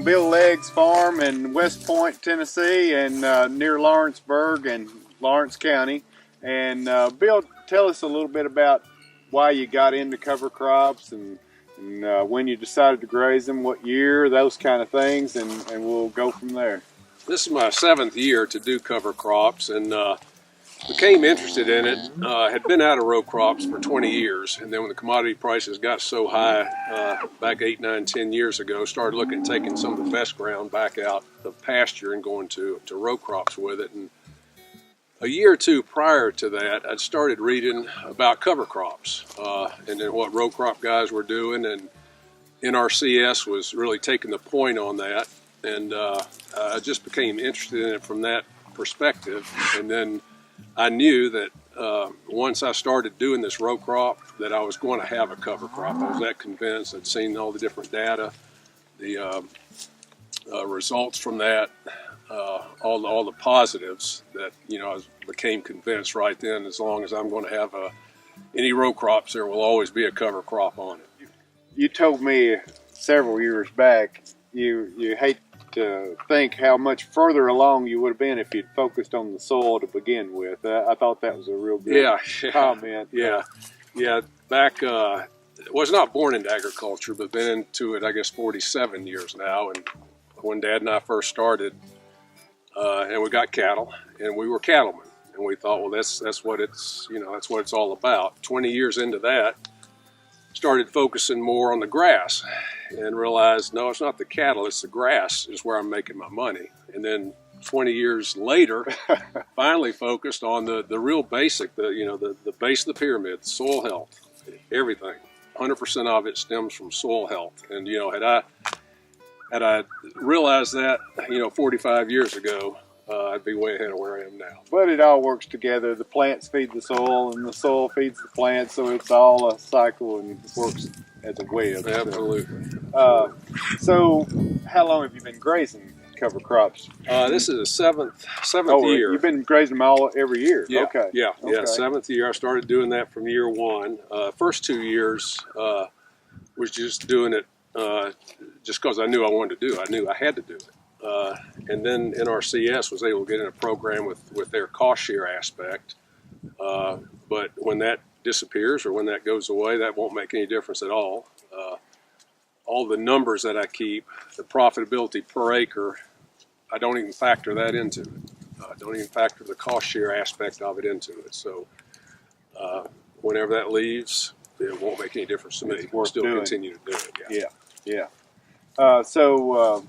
Bill Legg's farm in West Point, Tennessee, and near Lawrenceburg and Lawrence County. And Bill, tell us a little bit about why you got into cover crops and when you decided to graze them, what year, those kind of things, and we'll go from there. This is my 7th year to do cover crops, and became interested in it. Had been out of row crops for 20 years, and then when the commodity prices got so high back 8, 9, 10 years ago, started looking at taking some of the best ground back out of pasture and going to row crops with it. And a year or two prior to that, I'd started reading about cover crops and then what row crop guys were doing, and NRCS was really taking the point on that, and I just became interested in it from that perspective. And then I knew that once I started doing this row crop that I was going to have a cover crop. I was that convinced. I'd seen all the different data, the results from that, all the positives that, I became convinced right then, as long as I'm going to have any row crops, there will always be a cover crop on it. You told me several years back you hate to think how much further along you would have been if you'd focused on the soil to begin with. I thought that was a real good comment. Yeah. Back, was not born into agriculture, but been into it, I guess, 47 years now. And when Dad and I first started, and we got cattle, and we were cattlemen, and we thought, well, that's what it's, that's what it's all about. 20 years into that, started focusing more on the grass and realized, no, it's not the cattle, it's the grass is where I'm making my money. And then 20 years later, finally focused on the real basic, the base of the pyramid, the soil health, everything. 100% of it stems from soil health. And, had I realized that, 45 years ago, I'd be way ahead of where I am now. But it all works together. The plants feed the soil, and the soil feeds the plants, so it's all a cycle and it works as a web. Absolutely. So, how long have you been grazing cover crops? This is the seventh year. You've been grazing them every year? Yeah. Okay. Yeah. 7th year. I started doing that from year 1. First 2 years was just doing it just because I knew I wanted to do it. I knew I had to do it. And then NRCS was able to get in a program with their cost share aspect. But when that disappears or when that goes away, that won't make any difference at all. All the numbers that I keep, the profitability per acre, I don't even factor that into it. I don't even factor the cost share aspect of it into it. So whenever that leaves, it won't make any difference to me. We'll still continue to do it. Yeah. So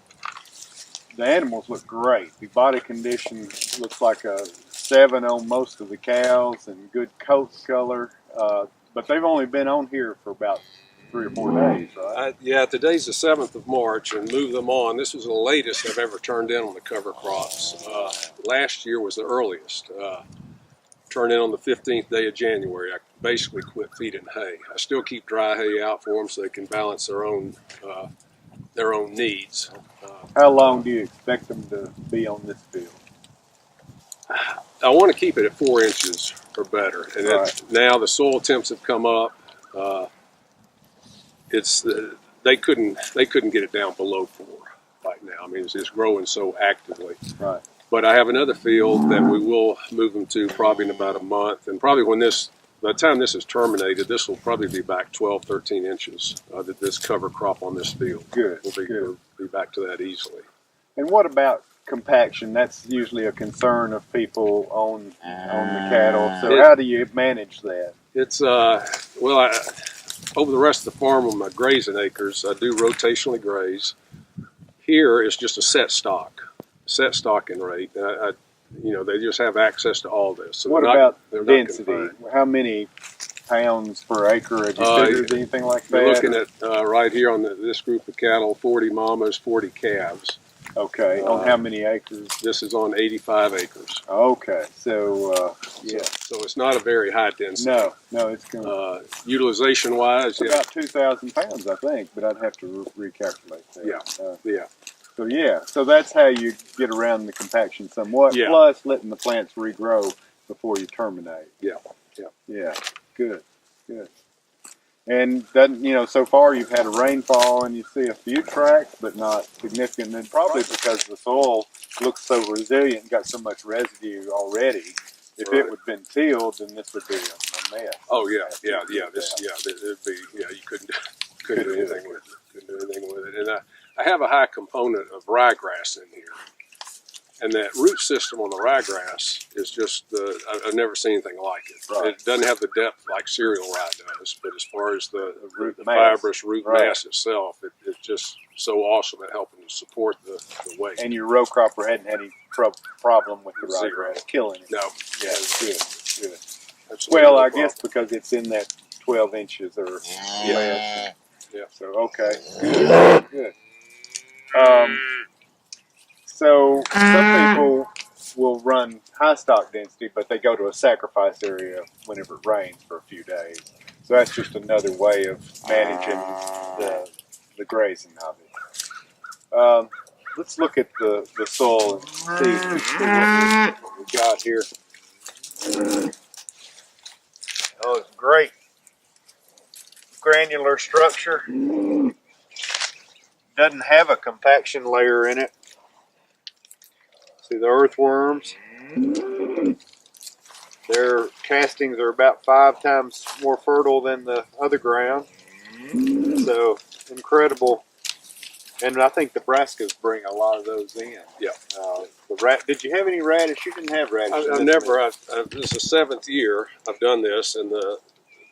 the animals look great. The body condition looks like a 7 on most of the cows and good coat color. But they've only been on here for about 3 or 4 days, right? Today's the 7th of March, and move them on. This was the latest I've ever turned in on the cover crops. Last year was the earliest. Turned in on the 15th day of January. I basically quit feeding hay. I still keep dry hay out for them so they can balance their own needs. How long do you expect them to be on this field? I want to keep it at 4 inches or better. And now the soil temps have come up. They couldn't get it down below 4 right now. I mean, it's just growing so actively. Right. But I have another field that we will move them to probably in about a month, and probably by the time this is terminated, this will probably be back 12, 13 inches. This cover crop on this field. Good. We'll be back to that easily. And what about compaction? That's usually a concern of people on the cattle. So how do you manage that? It's over the rest of the farm on my grazing acres, I do rotationally graze. Here it's just a set stocking rate. They just have access to all this. So what about density? How many pounds per acre? Have you figured anything like that? We're looking at right here on this group of cattle, 40 mamas, 40 calves. Okay, on how many acres? This is on 85 acres. Okay, so So it's not a very high density. No, it's going to... Utilization-wise, about 2,000 pounds, I think, but I'd have to recalculate that. So that's how you get around the compaction somewhat, plus letting the plants regrow before you terminate. Yeah. Good. And doesn't, you know, so far you've had a rainfall and you see a few tracks, but not significant. And probably because the soil looks so resilient and got so much residue already. If it would have been tilled, then this would be a mess. Oh yeah. It'd be you couldn't do anything with it. Couldn't do anything with it. And I have a high component of ryegrass in here. And that root system on the ryegrass is just, I've never seen anything like it. Right. It doesn't have the depth like cereal rye does, but as far as the mass. fibrous root mass itself, it's just so awesome at helping to support the weight. And your row cropper hadn't had any problem with the ryegrass killing it? No. Yeah, good. Absolutely Well, no I problem. guess because it's in that 12 inches or less. Yeah. So, okay. Good. So some people will run high stock density, but they go to a sacrifice area whenever it rains for a few days. So that's just another way of managing the grazing of it. Let's look at the soil and see what we got here. Oh, it's great. Granular structure. Doesn't have a compaction layer in it. See the earthworms. Their castings are about 5 times more fertile than the other ground. So incredible. And I think the brassicas bring a lot of those in. Yeah. Did you have any radish? You didn't have radish. This is the 7th year I've done this, and the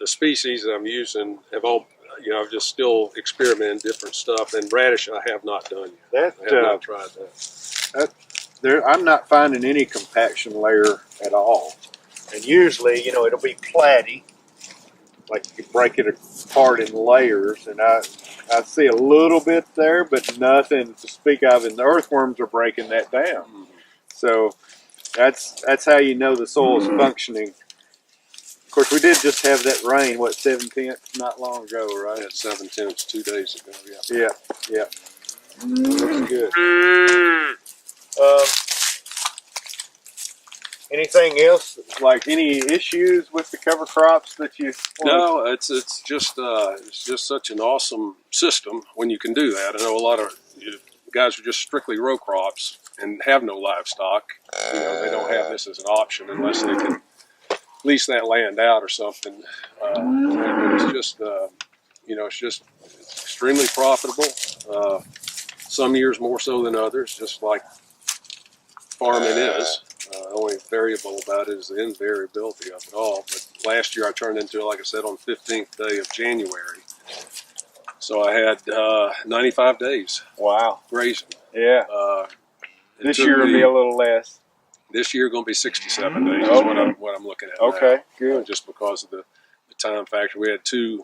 species that I'm using have all, I've just still experimenting different stuff. And radish I have not done yet. I have not tried that. I'm not finding any compaction layer at all. And usually, it'll be platty, like you break it apart in layers, and I see a little bit there, but nothing to speak of, and the earthworms are breaking that down. So that's how you know the soil is functioning. Of course, we did just have that rain, 7/10 not long ago, right? At 7/10 2 days ago, Yeah. Looks good. Anything else? Like any issues with the cover crops that you? No, it's just such an awesome system when you can do that. I know a lot of guys who are just strictly row crops and have no livestock. They don't have this as an option unless they can lease that land out or something. And it's just it's just extremely profitable. Some years more so than others, just like farming is. The only variable about it is the invariability of it all. But last year I turned into it, like I said, on the 15th day of January. So I had 95 days. Wow. Grazing. Yeah. This year will be a little less. This year going to be 67 days is what I'm looking at. Okay, now. good. Just because of the time factor. We had two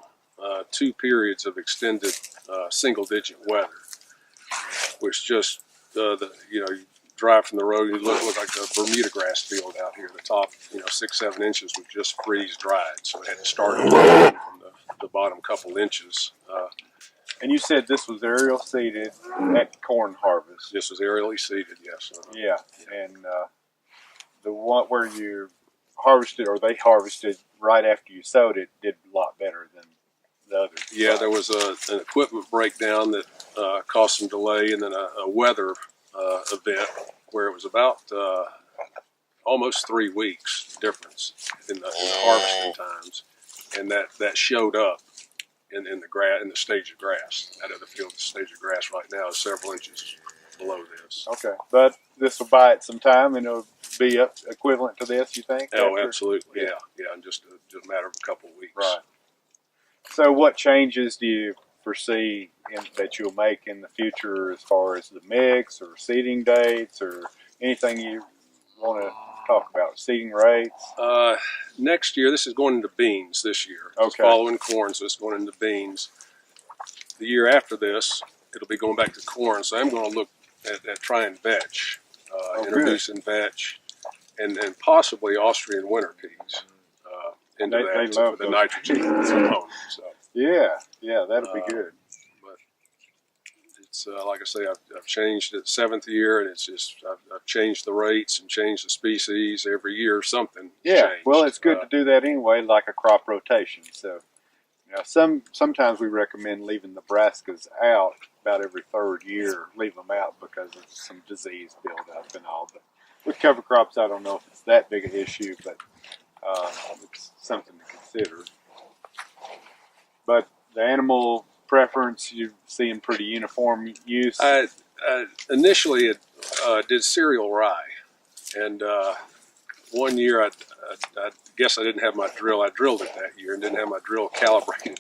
periods of extended single-digit weather, which just you drive from the road, you look like a Bermuda grass field out here. The top, 6-7 inches was just freeze dried, so it had to start from the bottom couple inches. And you said this was aerial seeded at corn harvest. This was aerially seeded, yes. Yeah, and the one where you harvested, or they harvested right after you sowed it, did a lot better than the others. Yeah, there was an equipment breakdown that caused some delay, and then a weather event where it was about almost 3 weeks difference in the harvesting times, and that showed up in the stage of grass. Out of the field, the stage of grass right now is several inches below this. Okay, but this will buy it some time, and it'll be equivalent to this, you think? Oh, absolutely, yeah, in just a matter of a couple of weeks. Right. So what changes do you foresee that you'll make in the future as far as the mix or seeding dates or anything you want to talk about? Seeding rates? Next year, this is going into beans this year. Okay. It's following corn, so it's going into beans. The year after this, it'll be going back to corn, so I'm going to look at trying vetch, introducing vetch, and possibly Austrian winter peas into that with the nitrogen component. So. Yeah, that'll be good. But it's like I say, I've changed it 7th year, and it's just I've changed the rates and changed the species every year. Something. Yeah, changed. well, it's good to do that anyway, like a crop rotation. So Yeah, sometimes we recommend leaving Nebraskas out about every third year. Leave them out because of some disease buildup and all. But with cover crops, I don't know if it's that big an issue, but it's something to consider. But the animal preference, you seeing pretty uniform use. I initially did cereal rye, and one year I guess I didn't have my drill. I drilled it that year and didn't have my drill calibrated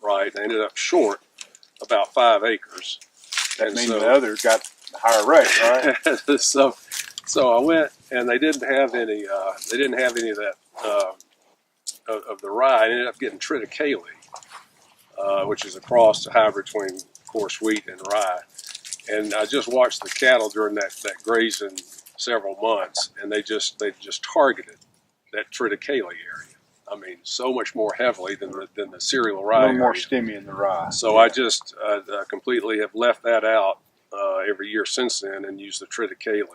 right. I ended up short about 5 acres. That means the other got a higher rate, right? So I went, and they didn't have any. They didn't have any of that of the rye. I ended up getting triticale, which is a cross, a hybrid between coarse wheat and rye. And I just watched the cattle during that grazing several months, and they just targeted that triticale area. I mean, so much more heavily than the cereal rye. A little more area. stimmy in the rye. So I just completely have left that out every year since then, and used the triticale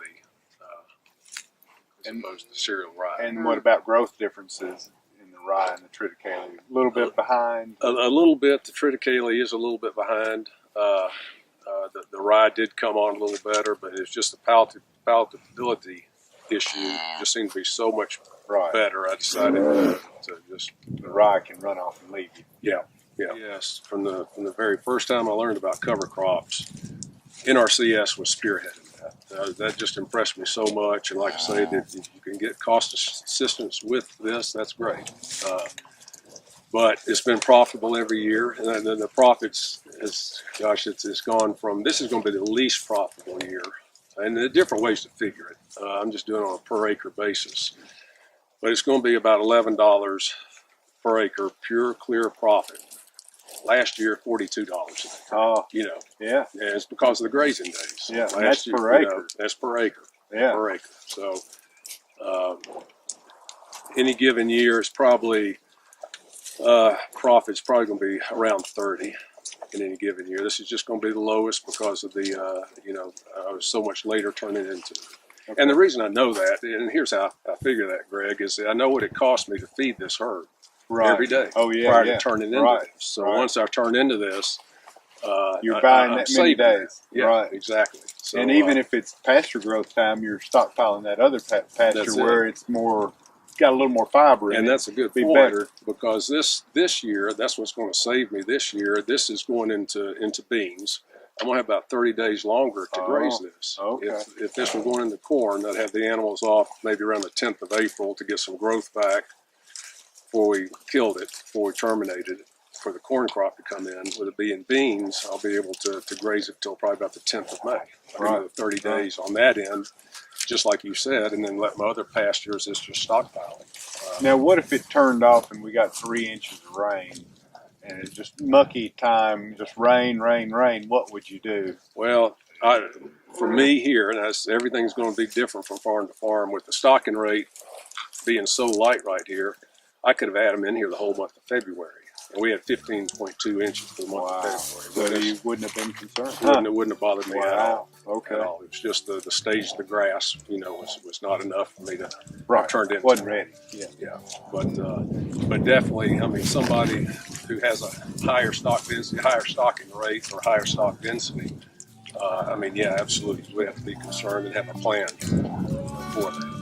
as opposed to cereal rye. And what about growth differences in the rye and the triticale? A little bit behind. A little bit. The triticale is a little bit behind. The rye did come on a little better, but it's just the palatability issue just seemed to be so much better. I decided to just the rye can run off and leave you. Yeah. Yes. From the very first time I learned about cover crops, NRCS was spearheading that. That just impressed me so much. And like I say, that if you can get cost assistance with this, that's great. But it's been profitable every year, and then the profits it's gone from, this is going to be the least profitable year, and there are different ways to figure it. I'm just doing it on a per acre basis, but it's going to be about $11 per acre, pure clear profit. Last year, $42. Oh, yeah, and it's because of the grazing days. Yeah, that's per acre. That's per acre. Yeah, per acre. So any given year is probably. Profit's probably going to be around 30 in any given year. This is just going to be the lowest because of the, I was so much later turning into it. Okay. And the reason I know that, and here's how I figure that, Greg, is that I know what it cost me to feed this herd every day prior to turning into this. So once I turn into this, you're buying that many days. Yeah, right, exactly. So, and even if it's pasture growth time, you're stockpiling that other pasture where it's more, got a little more fiber in it. And that's a good point, better. Because this year, that's what's going to save me this year. This is going into beans. I'm going to have about 30 days longer to graze this. Okay. If this were going into corn, I'd have the animals off maybe around the 10th of April to get some growth back before we killed it, before we terminated it, for the corn crop to come in. With it being beans, I'll be able to graze it till probably about the 10th of May. Another 30 days on that end, just like you said, and then let my other pastures is just stockpiling. Now, what if it turned off and we got 3 inches of rain, and it's just mucky time, just rain? What would you do? Well, for me here, and everything's going to be different from farm to farm. With the stocking rate being so light right here, I could have had them in here the whole month of February. And we had 15.2 inches for the month of February. So you wouldn't have been concerned? It wouldn't have bothered me at all. Okay. At all. It was just the stage of the grass, was not enough for me to turn into. Wasn't ready. Yeah. But definitely, I mean, somebody who has a higher stock density, higher stocking rate, or higher stock density, absolutely, we have to be concerned and have a plan for that.